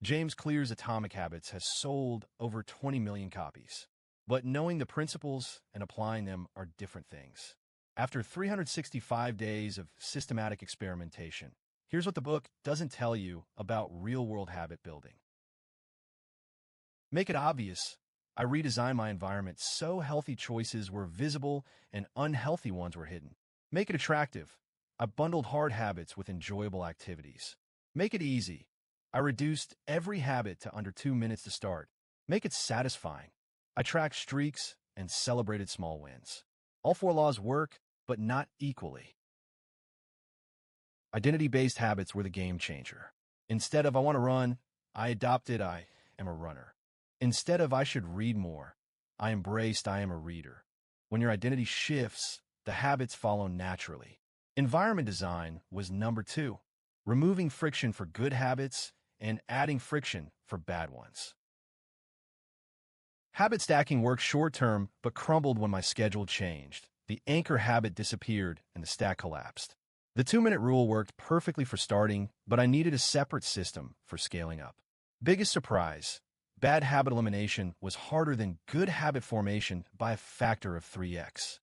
James Clear's Atomic Habits has sold over 20 million copies. But knowing the principles and applying them are different things. After 365 days of systematic experimentation, here's what the book doesn't tell you about real-world habit building. Make it obvious. I redesigned my environment so healthy choices were visible and unhealthy ones were hidden. Make it attractive. I bundled hard habits with enjoyable activities. Make it easy. I reduced every habit to under 2 minutes to start. Make it satisfying. I tracked streaks and celebrated small wins. All 4 laws work, but not equally. Identity-based habits were the game changer. Instead of I want to run, I adopted I am a runner. Instead of I should read more, I embraced I am a reader. When your identity shifts, the habits follow naturally. Environment design was number 2, removing friction for good habits and adding friction for bad ones. Habit stacking worked short-term, but crumbled when my schedule changed. The anchor habit disappeared and the stack collapsed. The 2-minute rule worked perfectly for starting, but I needed a separate system for scaling up. Biggest surprise, bad habit elimination was harder than good habit formation by a factor of 3x.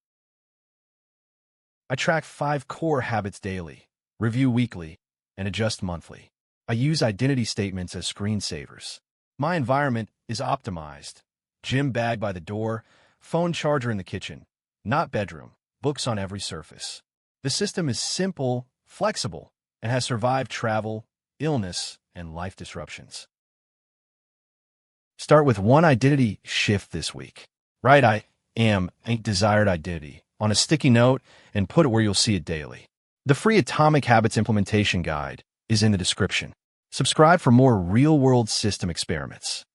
I track 5 core habits daily, review weekly, and adjust monthly. I use identity statements as screensavers. My environment is optimized. Gym bag by the door, phone charger in the kitchen, not bedroom, books on every surface. The system is simple, flexible, and has survived travel, illness, and life disruptions. Start with one identity shift this week. Write I am a desired identity on a sticky note and put it where you'll see it daily. The free Atomic Habits Implementation Guide is in the description. Subscribe for more real-world system experiments.